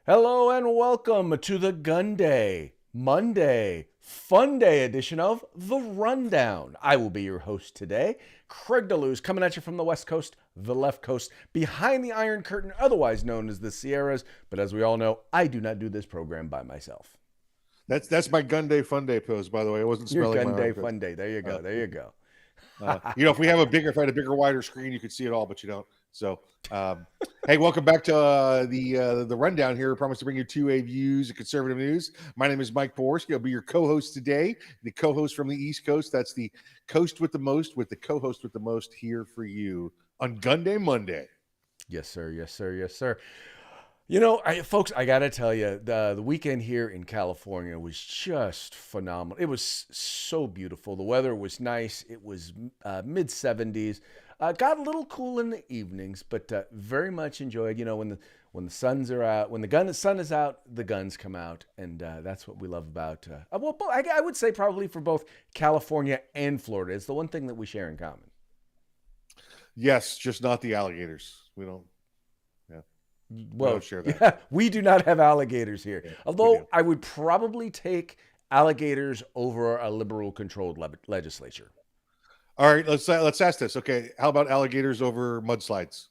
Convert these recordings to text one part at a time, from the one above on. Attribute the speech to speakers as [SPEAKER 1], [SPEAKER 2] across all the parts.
[SPEAKER 1] Hello and welcome to the Gun Day, Monday, Fun Day edition of The Rundown. I will be your host today, Craig DeLuz, coming at you from the West Coast, the left coast, behind the Iron Curtain, otherwise known as the Sierras. But as we all know, I do not do this program by myself.
[SPEAKER 2] That's my gun day fun day pose, by the way. I wasn't
[SPEAKER 1] Your
[SPEAKER 2] smelling my
[SPEAKER 1] Gun Day,
[SPEAKER 2] armpits.
[SPEAKER 1] Fun Day. There you go. There you go.
[SPEAKER 2] If I had a bigger, wider screen, you could see it all, but you don't. So, hey, welcome back to the rundown here. I promise to bring you 2A views of conservative news. My name is Mike Poworski. I'll be your co-host today. The co-host from the East Coast. That's the coast with the most, with the co-host with the most here for you on Gun Day Monday.
[SPEAKER 1] Yes, sir. Yes, sir. Yes, sir. You know, folks, I got to tell you, the weekend here in California was just phenomenal. It was so beautiful. The weather was nice. It was mid 70s. Got a little cool in the evenings, but very much enjoyed. You know, when the suns are out, when the sun is out, the guns come out, and that's what we love about. Well, I would say probably for both California and Florida, it's the one thing that we share in common.
[SPEAKER 2] Yes, just not the alligators. We don't.
[SPEAKER 1] Well,
[SPEAKER 2] share that.
[SPEAKER 1] Yeah, we do not have alligators here.
[SPEAKER 2] Yeah,
[SPEAKER 1] Although I would probably take alligators over a liberal-controlled legislature.
[SPEAKER 2] All right, let's ask this. Okay, how about alligators over mudslides?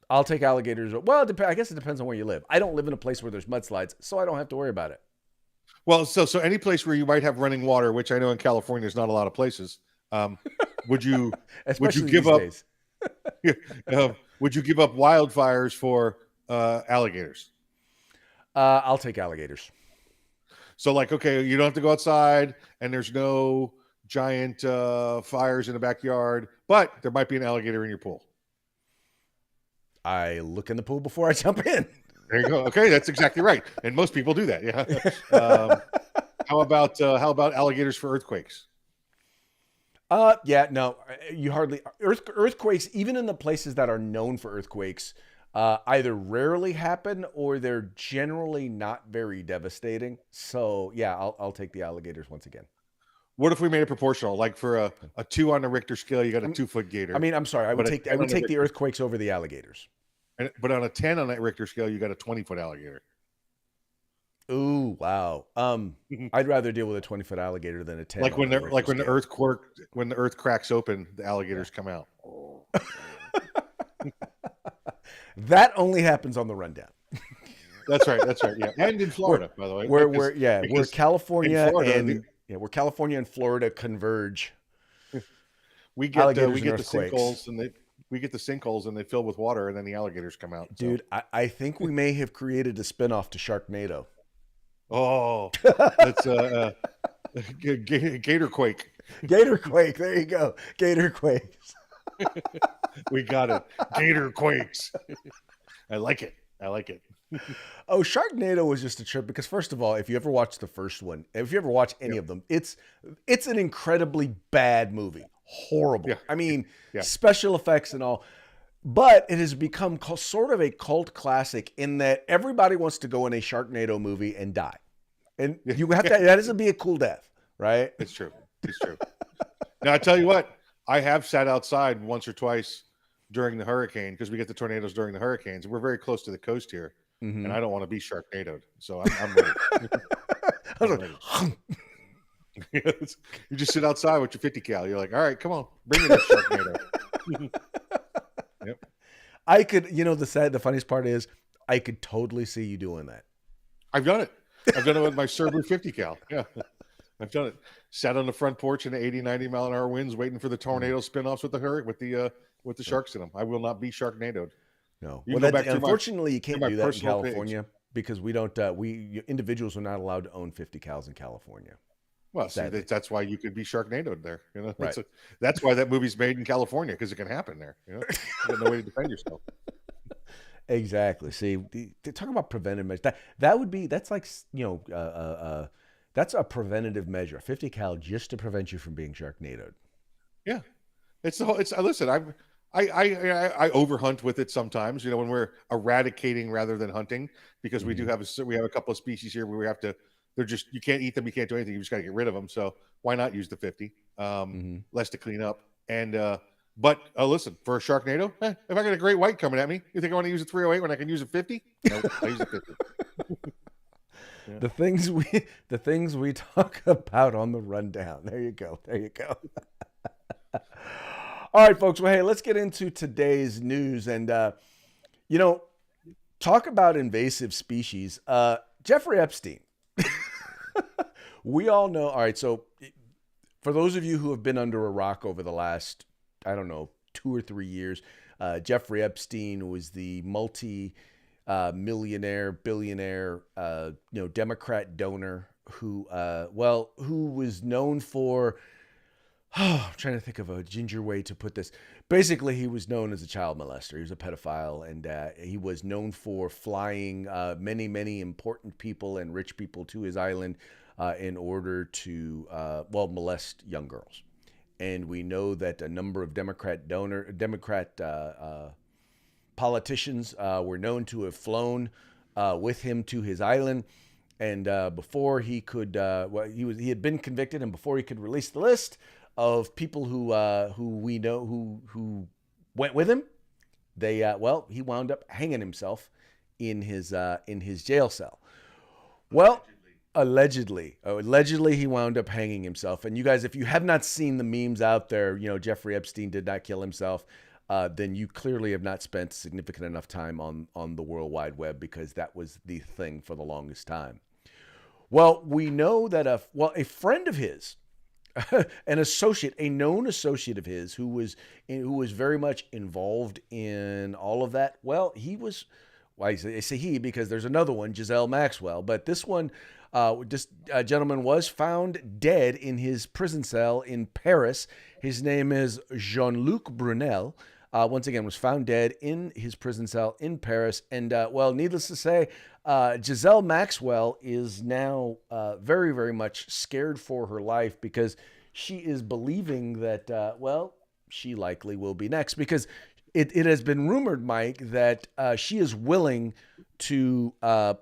[SPEAKER 1] I'll take alligators. Well, I guess it depends on where you live. I don't live in a place where there's mudslides, so I don't have to worry about it.
[SPEAKER 2] Well, so any place where you might have running water, which I know in California there's not a lot of places, would you
[SPEAKER 1] Especially
[SPEAKER 2] give
[SPEAKER 1] these
[SPEAKER 2] up
[SPEAKER 1] days.
[SPEAKER 2] would you give up wildfires for alligators?
[SPEAKER 1] I'll take alligators.
[SPEAKER 2] So, like, okay, you don't have to go outside, and there's no giant fires in the backyard, but there might be an alligator in your pool.
[SPEAKER 1] I look in the pool before I jump in.
[SPEAKER 2] There you go. Okay, that's exactly right, and most people do that. Yeah. How about alligators for earthquakes?
[SPEAKER 1] Yeah, no, you hardly earthquakes, even in the places that are known for earthquakes, either rarely happen or they're generally not very devastating. So yeah, I'll take the alligators once again.
[SPEAKER 2] What if we made it proportional? Like for a 2 on the Richter scale, you got a 2-foot gator.
[SPEAKER 1] I mean, I'm sorry, I would take the earthquakes over the alligators.
[SPEAKER 2] But on a 10 on that Richter scale, you got a 20-foot alligator.
[SPEAKER 1] Ooh, wow. I'd rather deal with a 20-foot alligator than a 10.
[SPEAKER 2] Like when the earth cracks open, the alligators come out.
[SPEAKER 1] That only happens on the rundown.
[SPEAKER 2] That's right. Yeah, and in Florida, by the way.
[SPEAKER 1] Where California where California and Florida converge.
[SPEAKER 2] We get the sinkholes and they fill with water, and then the alligators come out.
[SPEAKER 1] Dude, I think we may have created a spinoff to Sharknado.
[SPEAKER 2] Oh, that's Gator Quake.
[SPEAKER 1] Gator Quake. There you go. Gator Quakes.
[SPEAKER 2] We got it. Gator Quakes. I like it.
[SPEAKER 1] Oh, Sharknado was just a trip because, first of all, if you ever watch the first one, if you ever watch any of them, it's an incredibly bad movie. Horrible.
[SPEAKER 2] Yeah.
[SPEAKER 1] I mean, special effects and all. But it has become sort of a cult classic in that everybody wants to go in a Sharknado movie and die. And you have to, that doesn't be a cool death, right?
[SPEAKER 2] It's true. Now, I tell you what, I have sat outside once or twice during the hurricane because we get the tornadoes during the hurricanes. We're very close to the coast here, and I don't want to be Sharknadoed. So I'm ready. You just sit outside with your 50 cal. You're like, all right, come on, bring me that Sharknado. Yep.
[SPEAKER 1] I could, the funniest part is I could totally see you doing that.
[SPEAKER 2] I've done it. I've done it with my Subaru 50 cal. Yeah. I've done it. Sat on the front porch in the 80, 90 mile an hour winds, waiting for the tornado spin-offs with the sharks in them. I will not be Sharknadoed.
[SPEAKER 1] No. Unfortunately, you can't do that in California because we don't. Individuals are not allowed to own 50 cals in California.
[SPEAKER 2] Well, see, that's why you could be Sharknadoed there.
[SPEAKER 1] Right.
[SPEAKER 2] That's why that movie's made in California, because it can happen there. You got no way to defend yourself.
[SPEAKER 1] Exactly. See, talk about preventive measures. That's like that's a preventative measure. 50 cal just to prevent you from being Sharknadoed.
[SPEAKER 2] Yeah, listen. I overhunt with it sometimes. When we're eradicating rather than hunting, because we have a couple of species here where we have to. You can't eat them. You can't do anything. You just got to get rid of them. So why not use the 50? Less to clean up. And But listen, for a Sharknado, if I got a great white coming at me, you think I want to use a 308 when I can use a 50? Nope, I use a 50. Yeah.
[SPEAKER 1] The things we talk about on the rundown. There you go. There you go. All right, folks. Well, hey, let's get into today's news and you know, talk about invasive species. Jeffrey Epstein. We all know. All right, so for those of you who have been under a rock over the last, I don't know, 2 or 3 years, Jeffrey Epstein was the millionaire, billionaire, Democrat donor who was known for. Oh, I'm trying to think of a ginger way to put this. Basically, he was known as a child molester. He was a pedophile, and he was known for flying many, many important people and rich people to his island in order to, molest young girls. And we know that a number of Democrat politicians were known to have flown with him to his island. And before he could, he had been convicted, and before he could release the list of people who we know who went with him, he wound up hanging himself in his jail cell. Well, allegedly he wound up hanging himself. And you guys, if you have not seen the memes out there, Jeffrey Epstein did not kill himself. Then you clearly have not spent significant enough time on the World Wide Web, because that was the thing for the longest time. Well, we know that a friend of his, an associate, a known associate of his, who was very much involved in all of that. Well, he was. Well, I say he because there's another one, Giselle Maxwell, but this one, this gentleman was found dead in his prison cell in Paris. His name is Jean-Luc Brunel. Once again, was found dead in his prison cell in Paris. And, needless to say, Giselle Maxwell is now very, very much scared for her life, because she is believing that, she likely will be next. Because it has been rumored, Mike, that she is willing to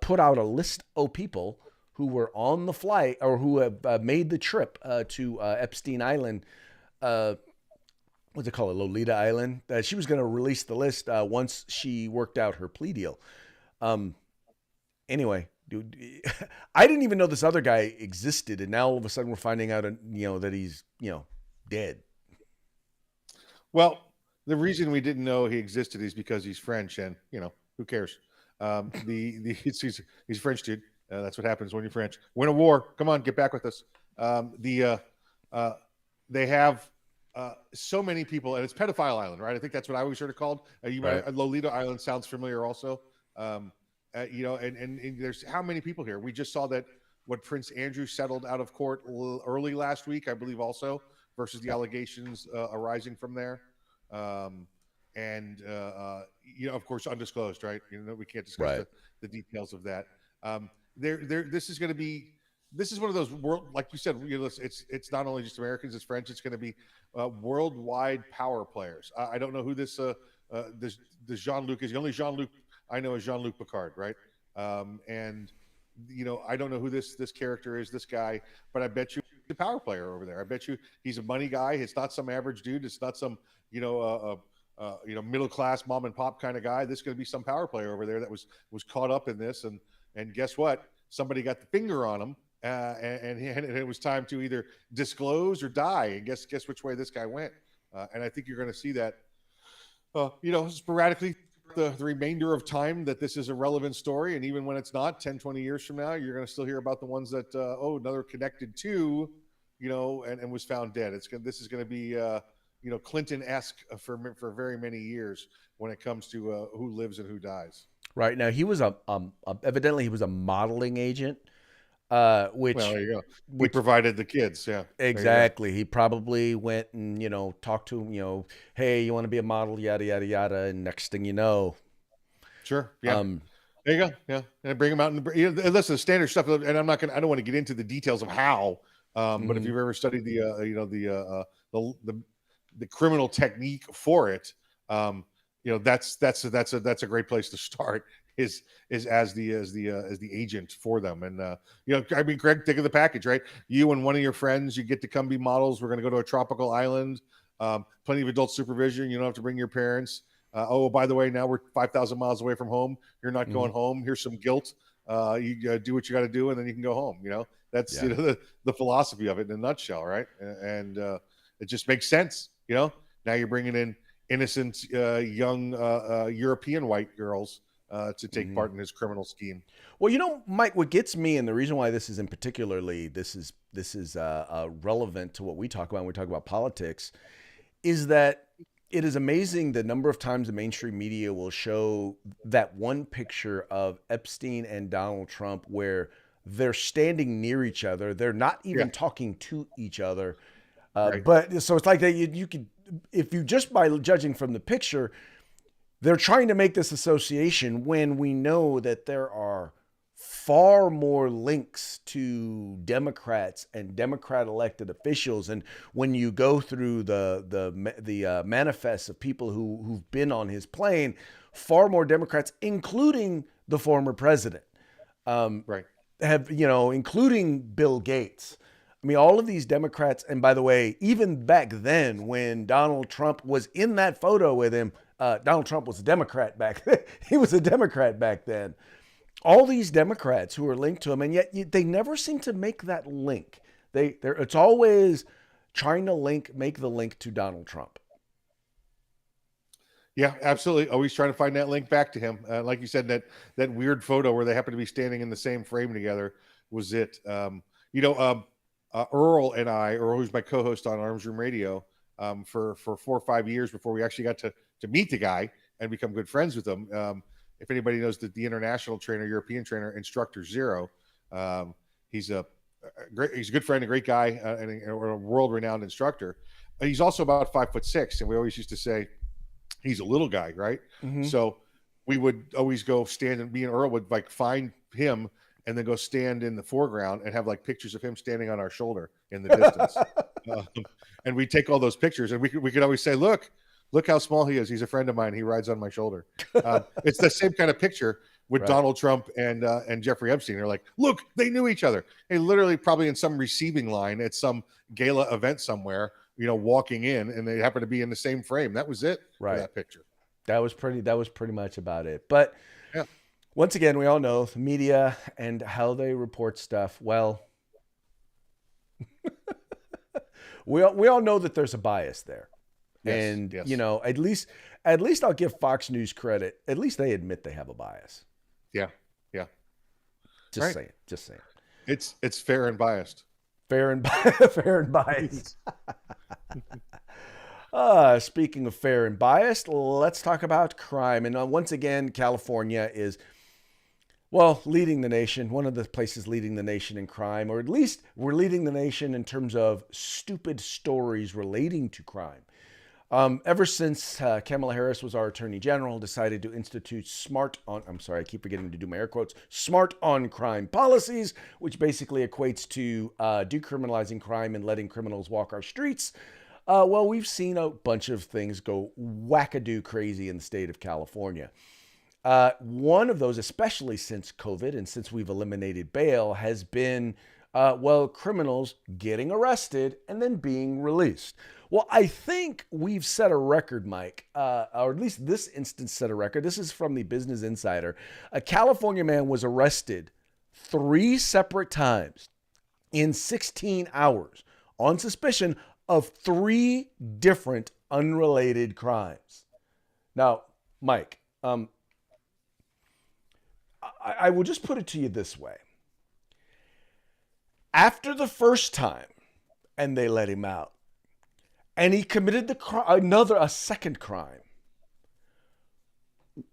[SPEAKER 1] put out a list of people who were on the flight or who have made the trip to Epstein Island. What's it called? Lolita Island. She was going to release the list once she worked out her plea deal. Anyway, dude, I didn't even know this other guy existed, and now all of a sudden we're finding out, that he's, dead.
[SPEAKER 2] Well, the reason we didn't know he existed is because he's French, and who cares? He's a French dude. That's what happens when you're French. Win a war. Come on, get back with us. They have so many people, and it's Pedophile Island, right? I think that's what I always heard it called.
[SPEAKER 1] Right.
[SPEAKER 2] Lolita Island sounds familiar, also. And there's how many people here? We just saw that what Prince Andrew settled out of court early last week, I believe, also versus the allegations arising from there. Of course, undisclosed, right? We can't discuss
[SPEAKER 1] Right.
[SPEAKER 2] the details of that. This is going to be. This is one of those world, like you said. It's not only just Americans; it's French. It's going to be worldwide power players. I don't know who this Jean-Luc is. The only Jean-Luc I know is Jean-Luc Picard, right? I don't know who this character is, this guy, but I bet you he's a power player over there. I bet you he's a money guy. It's not some average dude. It's not some middle class mom and pop kind of guy. This is going to be some power player over there that was caught up in this, and guess what? Somebody got the finger on him, and it was time to either disclose or die. And guess which way this guy went. And I think you're going to see that, sporadically the remainder of time that this is a relevant story. And even when it's not, 10, 20 years from now, you're going to still hear about the ones that, another connected to, and was found dead. This is going to be, Clinton-esque for very many years when it comes to who lives and who dies.
[SPEAKER 1] Right. Now, he was evidently he was a modeling agent, which,
[SPEAKER 2] well, there you go. He provided the kids. Yeah,
[SPEAKER 1] exactly. He probably went and, talked to him, hey, you want to be a model, yada, yada, yada. And next thing you know.
[SPEAKER 2] Sure. Yeah. There you go. Yeah. And bring him out and listen, standard stuff. And I don't want to get into the details of how, but if you've ever studied the criminal technique for it, that's a great place to start is as the agent for them. And Greg, think of the package, right? You and one of your friends, you get to come be models. We're going to go to a tropical island. Plenty of adult supervision. You don't have to bring your parents. Oh, by the way, now we're 5,000 miles away from home. You're not
[SPEAKER 1] Hmm.
[SPEAKER 2] going home. Here's some guilt. You do what you got to do, and then you can go home. That's
[SPEAKER 1] Yeah.
[SPEAKER 2] the philosophy of it in a nutshell, right? And it just makes sense. Now you're bringing in innocent young European white girls to take
[SPEAKER 1] Hmm.
[SPEAKER 2] part in his criminal scheme.
[SPEAKER 1] Well, Mike, what gets me, and the reason why this is in particularly this is relevant to what we talk about when we talk about politics, is that it is amazing the number of times the mainstream media will show that one picture of Epstein and Donald Trump where they're standing near each other. They're not
[SPEAKER 2] Yeah,
[SPEAKER 1] even talking to each other.
[SPEAKER 2] right.
[SPEAKER 1] But so it's like that you could, if you just by judging from the picture, they're trying to make this association when we know that there are far more links to Democrats and Democrat elected officials. And when you go through the manifests of people who've been on his plane, far more Democrats, including the former president, um,
[SPEAKER 2] Right.
[SPEAKER 1] have, including Bill Gates. I mean, all of these Democrats, and by the way, even back then when Donald Trump was in that photo with him, Donald Trump was a Democrat back then. He was a Democrat back then. All these Democrats who are linked to him, and yet they never seem to make that link. It's always trying to make the link to Donald Trump.
[SPEAKER 2] Yeah, absolutely. Always trying to find that link back to him. Like you said, that weird photo where they happen to be standing in the same frame together was it. You know, Earl and Earl, who's my co-host on Arms Room Radio, for 4 or 5 years before we actually got to meet the guy and become good friends with him. If anybody knows the international trainer, European trainer, Instructor Zero, um, he's he's a good friend, a great guy, and a world-renowned instructor. He's also about 5'6", and we always used to say he's a little guy, right?
[SPEAKER 1] Mm-hmm.
[SPEAKER 2] So we would always go stand, and me and Earl would like find him and then go stand in the foreground and have like pictures of him standing on our shoulder in the distance. Um, and we take all those pictures, and we could always say, look how small he is. He's a friend of mine. He rides on my shoulder. It's the same kind of picture with
[SPEAKER 1] Right.
[SPEAKER 2] Donald Trump and Jeffrey Epstein. They're like, look, they knew each other. They literally probably in some receiving line at some gala event somewhere, walking in, and they happen to be in the same frame. That was it for
[SPEAKER 1] Right.
[SPEAKER 2] that picture.
[SPEAKER 1] That was pretty much about it. But
[SPEAKER 2] Yeah.
[SPEAKER 1] once again, we all know the media and how they report stuff. Well, we all know that there's a bias there.
[SPEAKER 2] Yes.
[SPEAKER 1] And
[SPEAKER 2] Yes.
[SPEAKER 1] at least I'll give Fox News credit. At least they admit they have a bias.
[SPEAKER 2] Yeah. Yeah.
[SPEAKER 1] Just
[SPEAKER 2] Right.
[SPEAKER 1] saying. Just saying.
[SPEAKER 2] It's fair and biased.
[SPEAKER 1] Fair and fair and biased. Speaking of fair and biased, let's talk about crime. And once again, California is, well, leading the nation. One of the places leading the nation in crime, or at least we're leading the nation in terms of stupid stories relating to crime. Ever since Kamala Harris was our Attorney General, decided to institute I'm sorry, I keep forgetting to do my air quotes, smart on crime policies, which basically equates to decriminalizing crime and letting criminals walk our streets. Well, we've seen a bunch of things go wackadoo crazy in the state of California. One of those, especially since COVID and since we've eliminated bail, has been, criminals getting arrested and then being released. Well, I think we've set a record, Mike, or at least this instance set a record. This is from the Business Insider. A California man was arrested 3 separate times in 16 hours on suspicion of 3 different unrelated crimes. Now, Mike, I will just put it to you this way. After the first time, and they let him out, and he committed a second crime,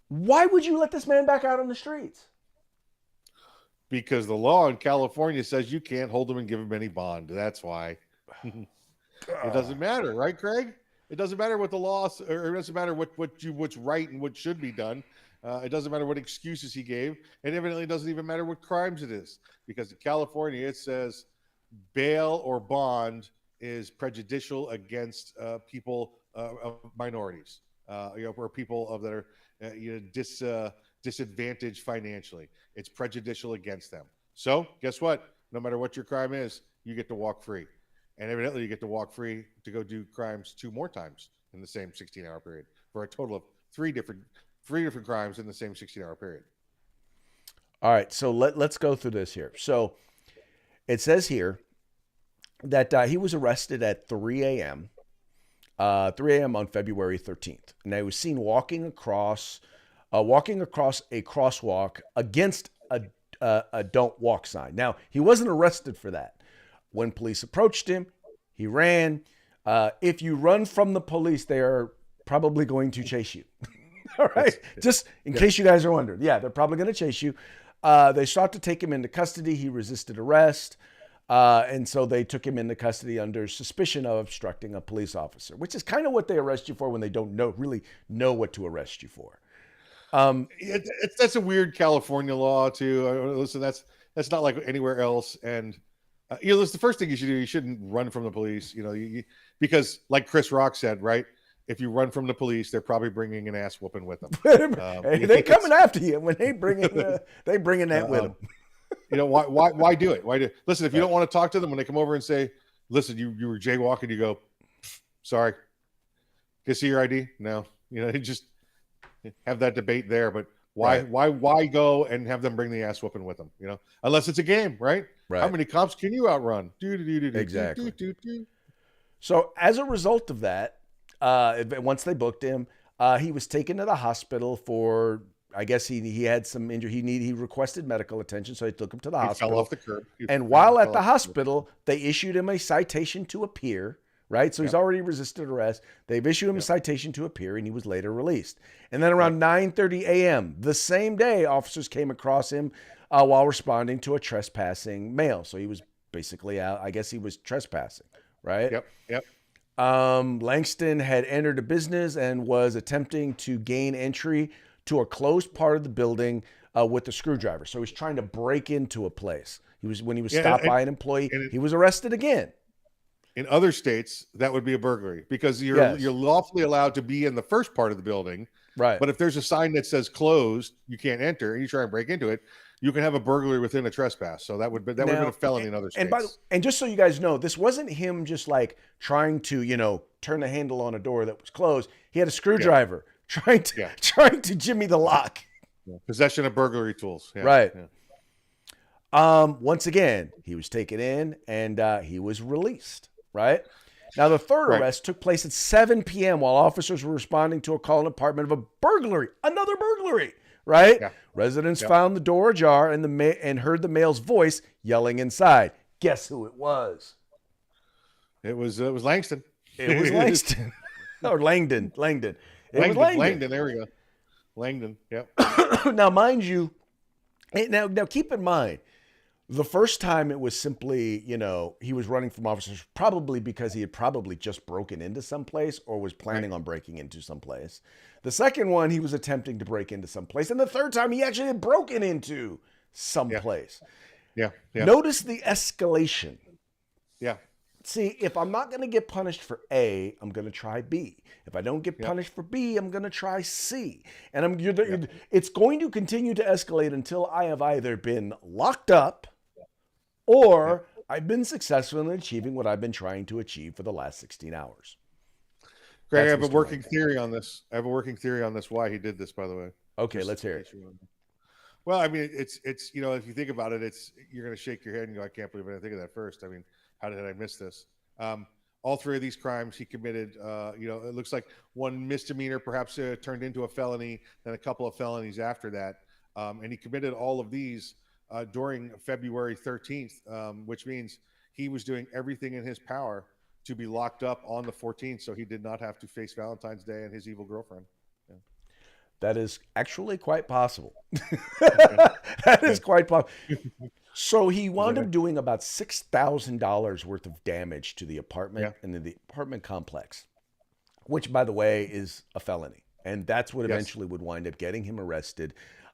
[SPEAKER 1] why would you let this man back out on the streets?
[SPEAKER 2] Because the law in California says you can't hold them and give them any bond. That's why. It doesn't matter, right, Craig? It doesn't matter what the law, or it doesn't matter what's right and what should be done. It doesn't matter what excuses he gave. It evidently doesn't even matter what crimes it is, because in California it says bail or bond is prejudicial against people of minorities, or people that are disadvantaged financially. It's prejudicial against them. So guess what? No matter what your crime is, you get to walk free. and evidently you get to walk free to go do crimes 2 more times in the same 16-hour period for a total of three different crimes in the same 16-hour period.
[SPEAKER 1] All right, so let's go through this here. So it says here that he was arrested at 3 a.m. 3 a.m. on February 13th, and he was seen walking across a crosswalk against a "Don't Walk" sign. Now, he wasn't arrested for that. When police approached him, he ran. If you run from the police, they are probably going to chase you. All right, just in case you guys are wondering. Yeah, they're probably going to chase you. They sought to take him into custody. He resisted arrest. And so they took him into custody under suspicion of obstructing a police officer, which is kind of what they arrest you for when they don't really know what to arrest you for.
[SPEAKER 2] That's a weird California law too. Listen, that's not like anywhere else. And that's the first thing you should do. You shouldn't run from the police. Because like Chris Rock said, right? If you run from the police, they're probably bringing an ass whooping with them.
[SPEAKER 1] They're coming after you when they bring in that with them.
[SPEAKER 2] Why do it? Why do? Listen, if you don't want to talk to them when they come over and say, "Listen, you were jaywalking," you go, "Sorry, can I see your ID?" No, just have that debate there. But why go and have them bring the ass whooping with them? Unless it's a game, right? How many cops can you outrun?
[SPEAKER 1] Exactly. So as a result of that, once they booked him, he was taken to the hospital for. I guess he had some injury. He requested medical attention, so they took him to the hospital.
[SPEAKER 2] Fell off the curb.
[SPEAKER 1] And while at the hospital, they issued him a citation to appear. Right, so he's already resisted arrest. They've issued him a citation to appear, and he was later released. And then around 9:30 a.m. the same day, officers came across him while responding to a trespassing male. So he was basically out. I guess he was trespassing. Right.
[SPEAKER 2] Yep.
[SPEAKER 1] Langston had entered a business and was attempting to gain entry to a closed part of the building with a screwdriver. So he's trying to break into a place. When he was stopped by an employee, he was arrested again.
[SPEAKER 2] In other states, that would be a burglary because you're lawfully allowed to be in the first part of the building.
[SPEAKER 1] Right.
[SPEAKER 2] But if there's a sign that says closed, you can't enter, and you try and break into it, you can have a burglary within a trespass. So that would have been a felony in other states.
[SPEAKER 1] And just so you guys know, this wasn't him just like trying to, turn the handle on a door that was closed. He had a screwdriver. Trying to jimmy the lock.
[SPEAKER 2] Possession of burglary tools.
[SPEAKER 1] Right. Once again, he was taken in and he was released. Right. Now, the third arrest took place at 7 p.m. while officers were responding to a call in the apartment of a burglary. Another burglary. Right. Yeah. Residents found the door ajar and heard the male's voice yelling inside. Guess who it was?
[SPEAKER 2] It was Langston.
[SPEAKER 1] It was Langston. Or Langdon.
[SPEAKER 2] Langdon. There we go. Langdon. Yep.
[SPEAKER 1] Now, mind you, now keep in mind, the first time it was simply, he was running from officers probably because he had probably just broken into someplace or was planning on breaking into someplace. The second one, he was attempting to break into someplace. And the third time, he actually had broken into someplace.
[SPEAKER 2] Yeah.
[SPEAKER 1] Notice the escalation.
[SPEAKER 2] Yeah.
[SPEAKER 1] See, if I'm not going to get punished for A, I'm going to try B. If I don't get punished for B, I'm going to try C. And it's going to continue to escalate until I have either been locked up or I've been successful in achieving what I've been trying to achieve for the last 16 hours.
[SPEAKER 2] Greg, I have a working theory on this. Why he did this, by the way.
[SPEAKER 1] Okay, let's hear it.
[SPEAKER 2] Well, I mean, it's if you think about it, you're going to shake your head and go, I can't believe I didn't think of that first. I mean, how did I miss this? All three of these crimes he committed, it looks like one misdemeanor perhaps turned into a felony, then a couple of felonies after that. And he committed all of these during February 13th, which means he was doing everything in his power to be locked up on the 14th so he did not have to face Valentine's Day and his evil girlfriend. Yeah.
[SPEAKER 1] That is actually quite possible. That is quite possible. So he wound up doing about $6,000 worth of damage to the apartment and the apartment complex, which, by the way, is a felony. And that's what eventually would wind up getting him arrested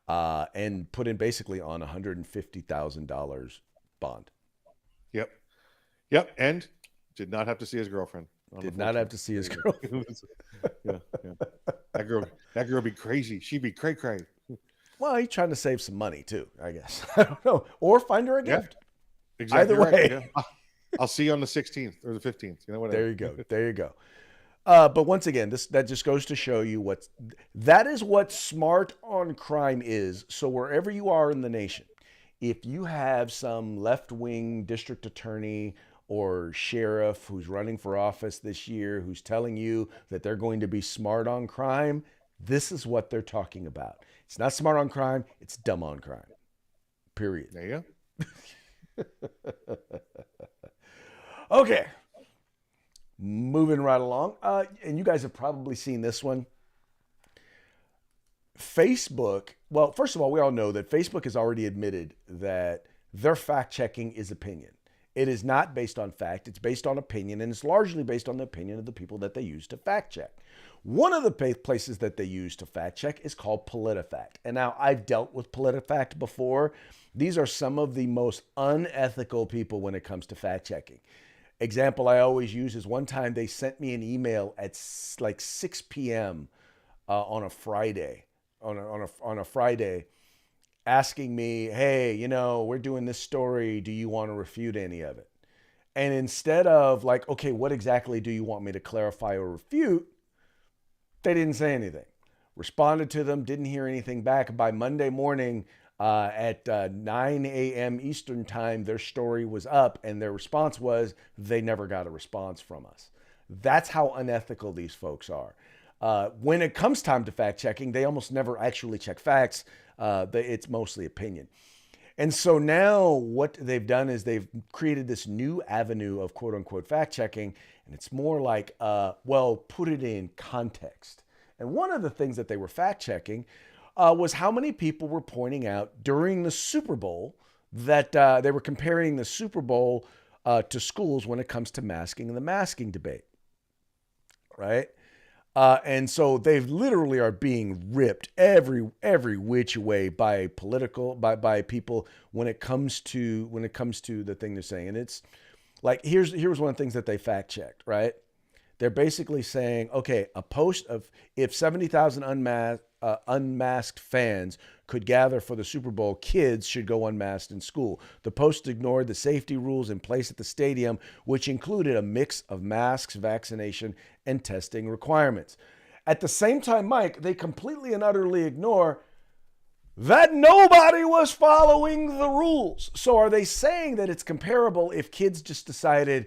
[SPEAKER 1] and put in basically on $150,000 bond.
[SPEAKER 2] Yep. And did not have to see his girlfriend.
[SPEAKER 1] Did not have to see his girlfriend.
[SPEAKER 2] Yeah. That girl be crazy. She'd be cray-cray.
[SPEAKER 1] Well, he's trying to save some money too, I guess. I don't know. Or find her a gift.
[SPEAKER 2] Exactly.
[SPEAKER 1] Either way.
[SPEAKER 2] I'll see you on the 16th or the 15th. You know,
[SPEAKER 1] There
[SPEAKER 2] whatever.
[SPEAKER 1] you go. There you go. But once again, that just goes to show you that is what smart on crime is. So wherever you are in the nation, if you have some left wing district attorney or sheriff who's running for office this year who's telling you that they're going to be smart on crime, this is what they're talking about. It's not smart on crime, it's dumb on crime. Period.
[SPEAKER 2] There you
[SPEAKER 1] Okay, moving right along. And you guys have probably seen this one. Facebook, well, first of all, we all know that Facebook has already admitted that their fact checking is opinion. It is not based on fact, it's based on opinion, and it's largely based on the opinion of the people that they use to fact check. One of the places that they use to fact check is called PolitiFact. And now I've dealt with PolitiFact before. These are some of the most unethical people when it comes to fact checking. Example I always use is one time they sent me an email at like 6 p.m. On a Friday, on a Friday, asking me, "Hey, we're doing this story. Do you want to refute any of it?" And instead of like, "Okay, what exactly do you want me to clarify or refute?" They didn't say anything. Responded to them, didn't hear anything back. By Monday morning at 9 a.m. Eastern time, their story was up, and their response was they never got a response from us. That's how unethical these folks are. When it comes time to fact checking, they almost never actually check facts. It's mostly opinion. And so now what they've done is they've created this new avenue of quote unquote fact checking. And it's more like, well, put it in context. And one of the things that they were fact checking was how many people were pointing out during the Super Bowl that they were comparing the Super Bowl to schools when it comes to masking and the masking debate. Right? And so they literally are being ripped every which way by people when it comes to the thing they're saying. And it's like here's one of the things that they fact checked, right? They're basically saying, okay, a post of if 70,000 unmasked fans could gather for the Super Bowl, kids should go unmasked in school. The post ignored the safety rules in place at the stadium, which included a mix of masks, vaccination, and testing requirements. At the same time, Mike, they completely and utterly ignore that nobody was following the rules. So are they saying that it's comparable if kids just decided,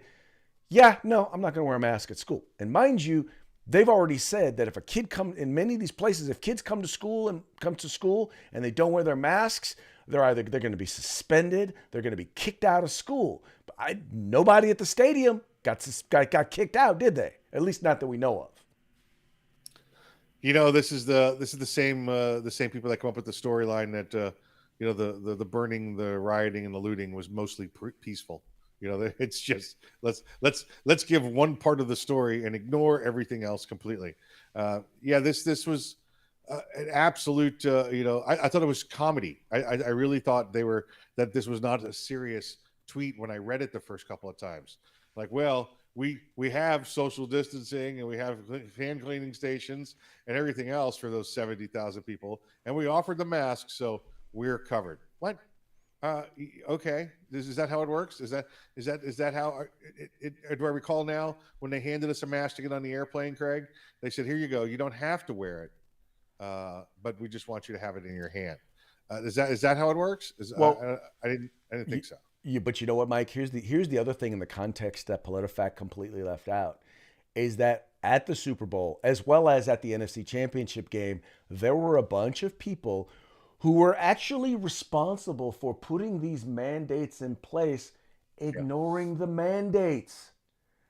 [SPEAKER 1] yeah, no, I'm not going to wear a mask at school? And mind you, they've already said that if a kid in many of these places, if kids come to school and they don't wear their masks, they're going to be suspended, they're going to be kicked out of school. But nobody at the stadium got kicked out, did they? At least not that we know of.
[SPEAKER 2] This is the same people that come up with the storyline that the burning, the rioting, and the looting was mostly peaceful. It's just let's give one part of the story and ignore everything else completely. This was an absolute. I thought it was comedy. I really thought that this was not a serious tweet when I read it the first couple of times. Like, well, we have social distancing and we have hand cleaning stations and everything else for those 70,000 people, and we offered the masks, so we're covered. What? Okay. Is that how it works? Is that how do I recall now when they handed us a mask to get on the airplane, Craig? They said, "Here you go. You don't have to wear it, but we just want you to have it in your hand." Is that how it works?
[SPEAKER 1] Well,
[SPEAKER 2] I didn't think so.
[SPEAKER 1] But you know what, Mike? Here's the other thing in the context that PolitiFact completely left out is that at the Super Bowl, as well as at the NFC Championship game, there were a bunch of people who were actually responsible for putting these mandates in place, ignoring the mandates.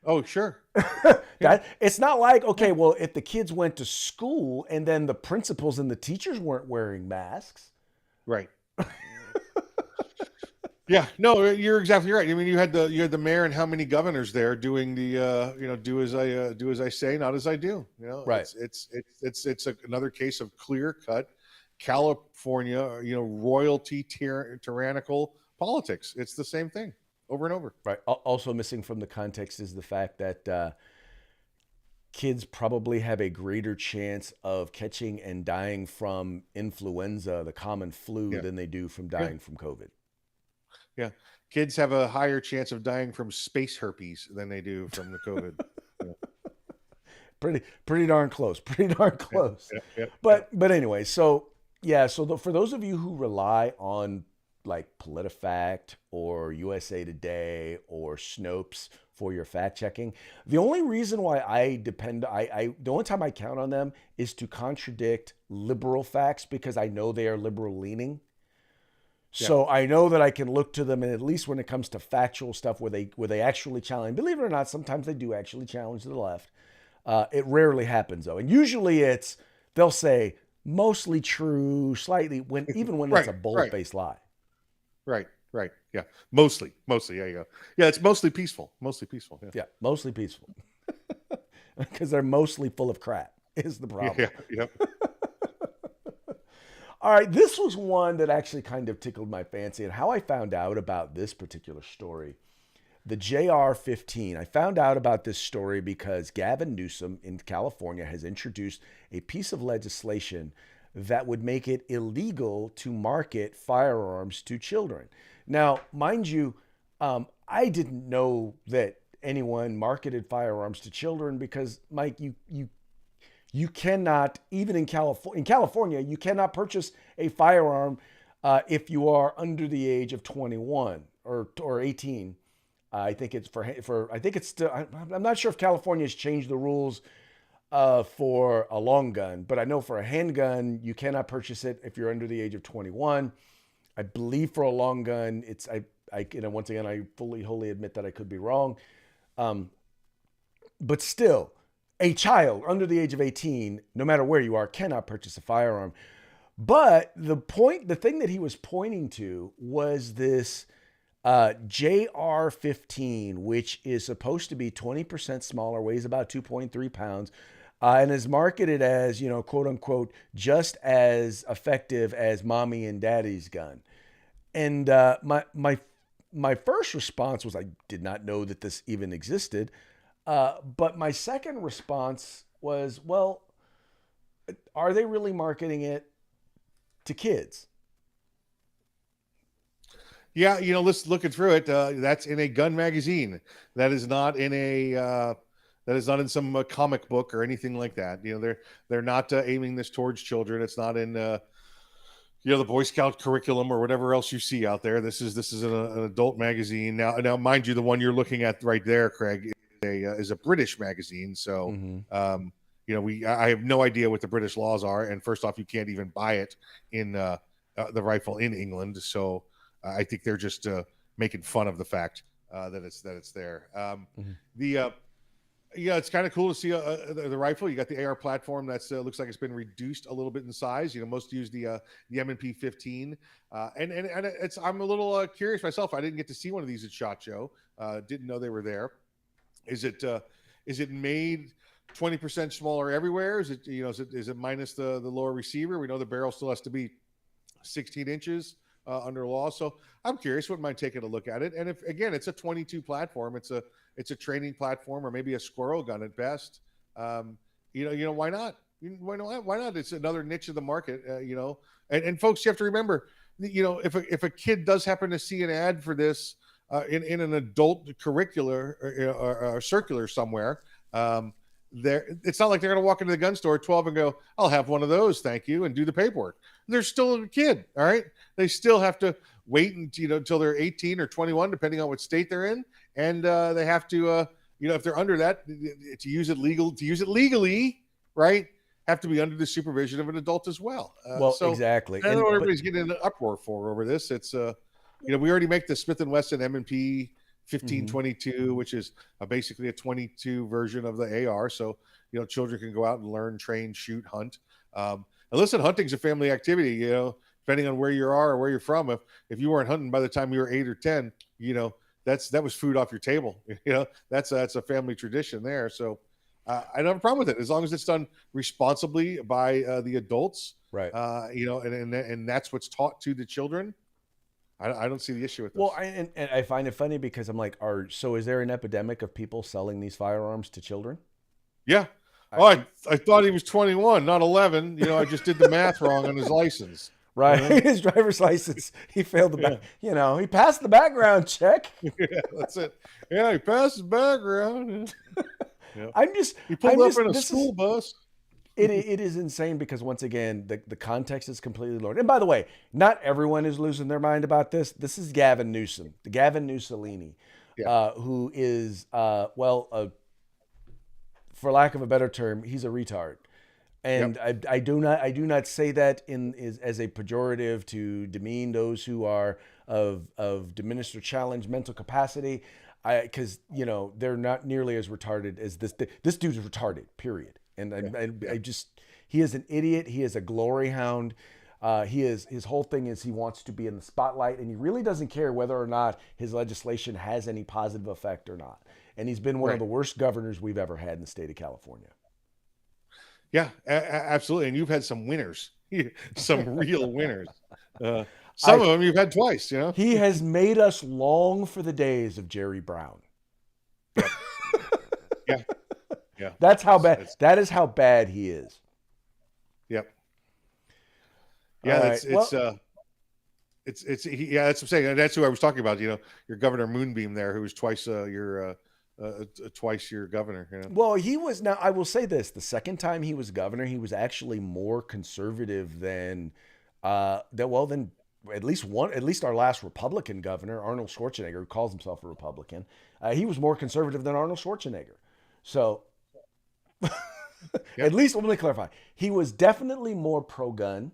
[SPEAKER 2] Oh, sure.
[SPEAKER 1] It's not like, okay, well, if the kids went to school and then the principals and the teachers weren't wearing masks.
[SPEAKER 2] Right. Yeah, no, you're exactly right. I mean, you had the mayor and how many governors there doing the do as I say, not as I do.
[SPEAKER 1] Right.
[SPEAKER 2] It's another case of clear cut California, royalty tyrannical politics. It's the same thing over and over.
[SPEAKER 1] Right. Also missing from the context is the fact that kids probably have a greater chance of catching and dying from influenza, the common flu, than they do from dying from COVID.
[SPEAKER 2] Yeah. Kids have a higher chance of dying from space herpes than they do from the COVID. Yeah.
[SPEAKER 1] Pretty darn close. Pretty darn
[SPEAKER 2] Yeah.
[SPEAKER 1] close.
[SPEAKER 2] Yeah. Yeah. Yeah.
[SPEAKER 1] But anyway, so yeah, so for those of you who rely on like PolitiFact or USA Today or Snopes for your fact checking, the only reason why I depend, the only time I count on them is to contradict liberal facts because I know they are liberal leaning.
[SPEAKER 2] Yeah.
[SPEAKER 1] So I know that I can look to them, and at least when it comes to factual stuff where they actually challenge, believe it or not, sometimes they do actually challenge the left. It rarely happens though, and usually they'll say mostly true, slightly when it's
[SPEAKER 2] Right.
[SPEAKER 1] a bold
[SPEAKER 2] Right.
[SPEAKER 1] faced lie.
[SPEAKER 2] Right. Right. Yeah. Mostly. Mostly. There you go. Yeah. It's mostly peaceful. Mostly peaceful. Yeah.
[SPEAKER 1] Yeah, mostly peaceful because they're mostly full of crap. Is the problem.
[SPEAKER 2] Yeah. Yeah.
[SPEAKER 1] All right, this was one that actually kind of tickled my fancy, and how I found out about this particular story. The JR-15. I found out about this story because Gavin Newsom in California has introduced a piece of legislation that would make it illegal to market firearms to children. Now, mind you, I didn't know that anyone marketed firearms to children because, Mike, you cannot, even in California, you cannot purchase a firearm if you are under the age of 21 or 18. I think it's for I think it's still. I'm not sure if California has changed the rules for a long gun, but I know for a handgun you cannot purchase it if you're under the age of 21. I believe for a long gun, once again I fully wholly admit that I could be wrong, but still, a child under the age of 18, no matter where you are, cannot purchase a firearm. But the thing that he was pointing to was this JR-15, which is supposed to be 20% smaller, weighs about 2.3 pounds, and is marketed as, quote unquote, just as effective as mommy and daddy's gun. And my first response was I did not know that this even existed. But my second response was, well, are they really marketing it to kids?
[SPEAKER 2] Yeah, looking through it, that's in a gun magazine. That is not in some comic book or anything like that. They're not aiming this towards children. It's not in the Boy Scout curriculum or whatever else you see out there. This is an adult magazine. Now, mind you, the one you're looking at right there, Craig, is a British magazine. So, I have no idea what the British laws are. And first off, you can't even buy it in the rifle in England. So. I think they're just making fun of the fact that it's there. It's kind of cool to see the rifle. You got the AR platform that's looks like it's been reduced a little bit in size. Most use the M&P 15, and it's I'm a little curious myself. I didn't get to see one of these at SHOT Show. Didn't know they were there. Is it made 20% smaller everywhere? Is it minus the lower receiver? We know the barrel still has to be 16 inches. Under law. So I'm curious, wouldn't mind taking a look at it. And if again, it's a 22 platform, it's a training platform or maybe a squirrel gun at best. Why not? Why not? It's another niche of the market, and folks, you have to remember, if a kid does happen to see an ad for this in an adult curricular or circular somewhere, it's not like they're going to walk into the gun store at 12 and go, I'll have one of those, thank you, and do the paperwork. They're still a kid, all right? They still have to wait until they're 18 or 21, depending on what state they're in, and they have to, if they're under that, to use it legally, right? Have to be under the supervision of an adult as well.
[SPEAKER 1] Exactly.
[SPEAKER 2] I don't know what everybody's getting in an uproar for over this. It's we already make the Smith & Wesson M&P 1522, which is basically a 22 version of the AR. So, children can go out and learn, train, shoot, hunt. And listen, hunting's a family activity, depending on where you are or where you're from. If you weren't hunting by the time you were 8 or 10, that was food off your table. That's a family tradition there. So I don't have a problem with it as long as it's done responsibly by the adults,
[SPEAKER 1] right?
[SPEAKER 2] And that's what's taught to the children. I don't see the issue with this.
[SPEAKER 1] Well, and I find it funny because I'm like, so is there an epidemic of people selling these firearms to children?
[SPEAKER 2] Yeah. I thought he was 21, not 11. I just did the math wrong on his license.
[SPEAKER 1] Right.
[SPEAKER 2] Uh-huh.
[SPEAKER 1] His driver's license. He failed the
[SPEAKER 2] Yeah.
[SPEAKER 1] back. He passed the background check.
[SPEAKER 2] Yeah, that's it. Yeah, he passed his background. Yeah. Yeah.
[SPEAKER 1] I'm just.
[SPEAKER 2] He pulled up in a
[SPEAKER 1] This is.
[SPEAKER 2] school bus.
[SPEAKER 1] It is insane because once again the context is completely lowered. And by the way, not everyone is losing their mind about this. This is Gavin Newsom, the Gavin Mussolini,
[SPEAKER 2] Yeah.
[SPEAKER 1] who is for lack of a better term, he's a retard. And
[SPEAKER 2] Yep.
[SPEAKER 1] I do not say that as a pejorative to demean those who are of diminished or challenged mental capacity, because they're not nearly as retarded as this dude's retarded. Period. And
[SPEAKER 2] Yeah.
[SPEAKER 1] I just he is an idiot. He is a glory hound. His whole thing is he wants to be in the spotlight, and he really doesn't care whether or not his legislation has any positive effect or not. And he's been one of
[SPEAKER 2] Right.
[SPEAKER 1] the worst governors we've ever had in the state of California.
[SPEAKER 2] Yeah, absolutely. And you've had some winners, some real winners. Some
[SPEAKER 1] I
[SPEAKER 2] of them you've had twice,
[SPEAKER 1] He has made us long for the days of Jerry Brown.
[SPEAKER 2] Yep. Yeah. Yeah.
[SPEAKER 1] That's how bad. That is how bad he is.
[SPEAKER 2] Yep. Yeah,
[SPEAKER 1] Right.
[SPEAKER 2] yeah, that's what I'm saying. And that's who I was talking about. Your Governor Moonbeam there, who was twice twice your governor.
[SPEAKER 1] Well, he was. Now I will say this: the second time he was governor, he was actually more conservative than than at least our last Republican governor, Arnold Schwarzenegger, who calls himself a Republican. He was more conservative than Arnold Schwarzenegger. So
[SPEAKER 2] Yep.
[SPEAKER 1] at least let me clarify: he was definitely more pro-gun.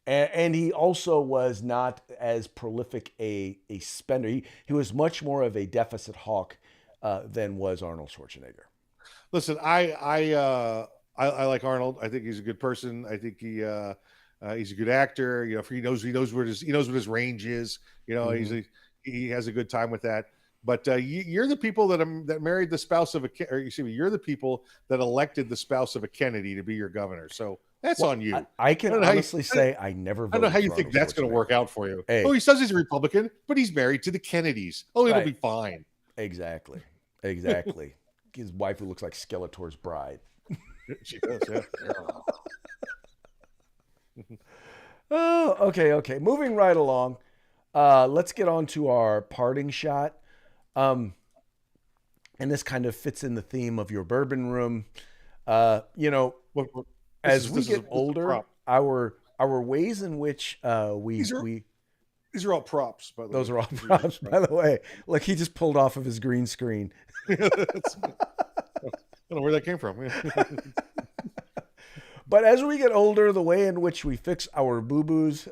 [SPEAKER 1] And he also was not as prolific a spender. He was much more of a deficit hawk than was Arnold Schwarzenegger.
[SPEAKER 2] Listen, I like Arnold. I think he's a good person. I think he's a good actor. If he knows what his range is.
[SPEAKER 1] Mm-hmm.
[SPEAKER 2] He has a good time with that. But you're the people that married the spouse of you're the people that elected the spouse of a Kennedy to be your governor. So that's on you.
[SPEAKER 1] I can honestly say I never voted.
[SPEAKER 2] I don't know how you
[SPEAKER 1] for
[SPEAKER 2] think
[SPEAKER 1] Arnold
[SPEAKER 2] that's going to work out for you.
[SPEAKER 1] Hey.
[SPEAKER 2] Oh, he says he's a Republican, but he's married to the Kennedys. Oh, it'll be fine.
[SPEAKER 1] Exactly. His wife who looks like Skeletor's bride.
[SPEAKER 2] She does, yeah.
[SPEAKER 1] Oh, okay. Moving right along. Let's get on to our parting shot. And this kind of fits in the theme of your bourbon room. As we get older, our ways in which these
[SPEAKER 2] are all props, by the way.
[SPEAKER 1] Those are all props, by the way. Look, he just pulled off of his green screen.
[SPEAKER 2] I don't know where that came from.
[SPEAKER 1] But as we get older, the way in which we fix our boo-boos,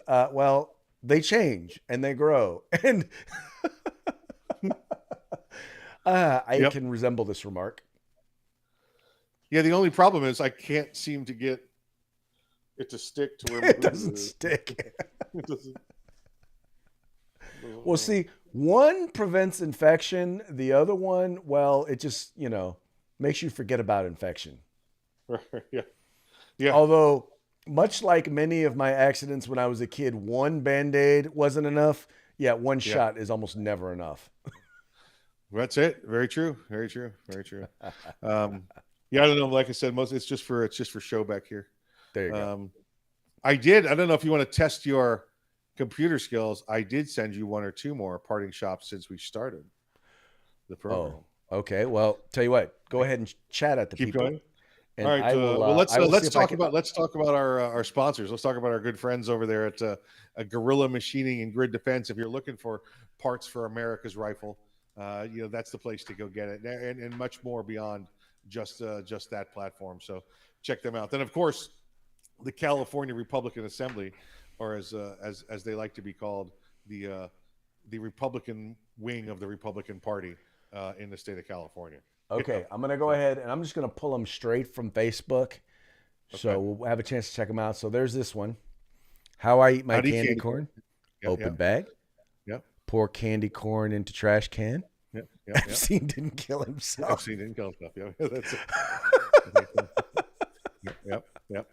[SPEAKER 1] they change and they grow. And I can resemble this remark.
[SPEAKER 2] Yeah, the only problem is I can't seem to get it to stick to where
[SPEAKER 1] it doesn't stick.
[SPEAKER 2] It doesn't.
[SPEAKER 1] Well, see, one prevents infection. The other one, it just, makes you forget about infection.
[SPEAKER 2] Yeah.
[SPEAKER 1] Although, much like many of my accidents when I was a kid, one Band-Aid wasn't enough. Yeah, one shot is almost never enough.
[SPEAKER 2] That's it. Very true. Very true. Very true. Yeah, I don't know. Like I said, it's just for show back here.
[SPEAKER 1] There you go.
[SPEAKER 2] I don't know if you want to test your computer skills. I did send you one or two more parting shots since we started the program.
[SPEAKER 1] Oh, okay. Well, tell you what, go ahead and chat at the
[SPEAKER 2] Keep
[SPEAKER 1] people.
[SPEAKER 2] going.
[SPEAKER 1] And
[SPEAKER 2] all right. Let's talk about our sponsors. Let's talk about our good friends over there at Guerrilla Machining and Grid Defense. If you're looking for parts for America's rifle, that's the place to go get it, and much more beyond just that platform. So check them out. Then, of course, the California Republican Assembly, or as they like to be called, the Republican wing of the Republican Party in the state of California.
[SPEAKER 1] Okay, I'm going to go ahead and I'm just going to pull them straight from Facebook. So we'll have a chance to check them out. So there's this one. How I eat my candy corn. Open bag.
[SPEAKER 2] Yep.
[SPEAKER 1] Pour candy corn into trash can.
[SPEAKER 2] Yep.
[SPEAKER 1] Epstein didn't kill himself.
[SPEAKER 2] Epstein didn't kill himself. Yeah, that's it. Yep.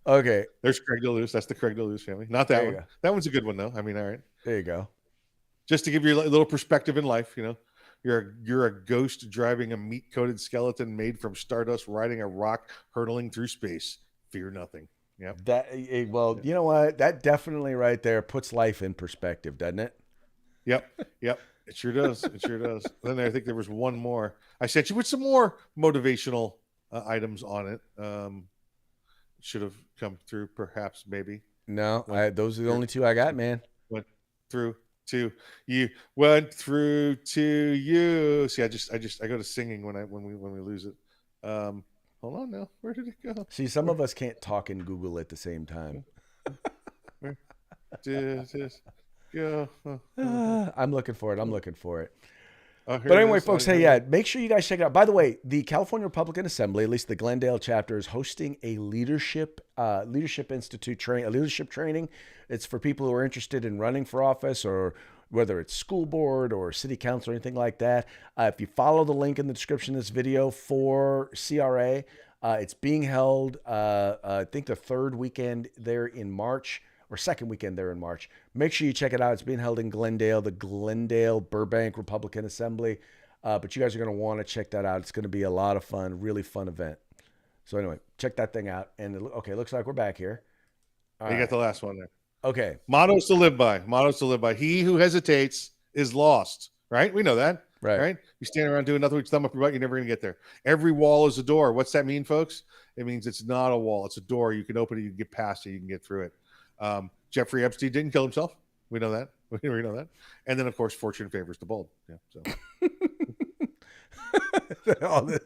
[SPEAKER 1] Okay.
[SPEAKER 2] There's Craig DeLuz. That's the Craig DeLuz family. Not that one. Go. That one's a good one, though. I mean, all right.
[SPEAKER 1] There you go.
[SPEAKER 2] Just to give you a little perspective in life, you're a ghost driving a meat-coated skeleton made from stardust, riding a rock, hurtling through space. Fear nothing. Yep.
[SPEAKER 1] Well, you know what? That definitely right there puts life in perspective, doesn't it?
[SPEAKER 2] Yep. Yep. It sure does. It sure does. Then I think there was one more. I sent you with some more motivational items on it. Should have come through, perhaps, maybe.
[SPEAKER 1] No,
[SPEAKER 2] Went
[SPEAKER 1] those are the
[SPEAKER 2] through,
[SPEAKER 1] only two I got, man.
[SPEAKER 2] went through to you. Went through to you. See, I go to singing when we lose it. Hold on now. Where did it go?
[SPEAKER 1] See, some of us can't talk and Google at the same time.
[SPEAKER 2] Where did it go?
[SPEAKER 1] I'm looking for it. I'm looking for it.
[SPEAKER 2] Oh, here
[SPEAKER 1] But
[SPEAKER 2] it
[SPEAKER 1] anyway,
[SPEAKER 2] is.
[SPEAKER 1] folks, hey, yeah, make sure you guys check it out. By the way, the California Republican Assembly, at least the Glendale chapter, is hosting a leadership institute a leadership training. It's for people who are interested in running for office, or whether it's school board or city council or anything like that. If you follow the link in the description of this video for CRA, it's being held, I think the third weekend there in March, or second weekend there in March. Make sure you check it out. It's being held in Glendale, the Glendale Burbank Republican Assembly. But you guys are going to want to check that out. It's going to be a lot of fun, really fun event. So anyway, check that thing out. And okay, looks like we're back here.
[SPEAKER 2] You got the last one there.
[SPEAKER 1] Okay.
[SPEAKER 2] Mottos to live by. Mottos to live by. He who hesitates is lost. Right? We know that. Right? You stand around doing nothing with your thumb up your butt, you're never going to get there. Every wall is a door. What's that mean, folks? It means it's not a wall. It's a door. You can open it. You can get past it. You can get through it. Jeffrey Epstein didn't kill himself. We know that. We know that. And then, of course, fortune favors the bold. Yeah. So,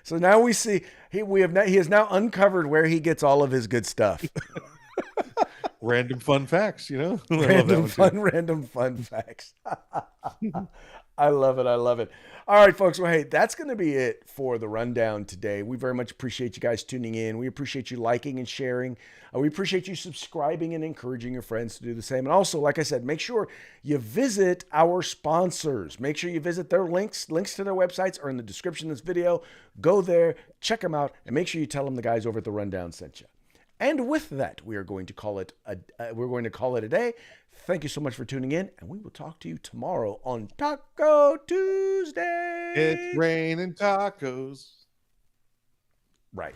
[SPEAKER 1] so now we see he has now uncovered where he gets all of his good stuff.
[SPEAKER 2] Random fun facts,
[SPEAKER 1] Random fun facts. I love it. I love it. All right, folks. Well, hey, that's going to be it for the rundown today. We very much appreciate you guys tuning in. We appreciate you liking and sharing. We appreciate you subscribing and encouraging your friends to do the same. And also, like I said, make sure you visit our sponsors. Make sure you visit their links. Links to their websites are in the description of this video. Go there, check them out, and make sure you tell them the guys over at the Rundown sent you. And with that, we are going to call it a day. Thank you so much for tuning in, and we will talk to you tomorrow on Taco Tuesday.
[SPEAKER 2] It's raining tacos.
[SPEAKER 1] Right.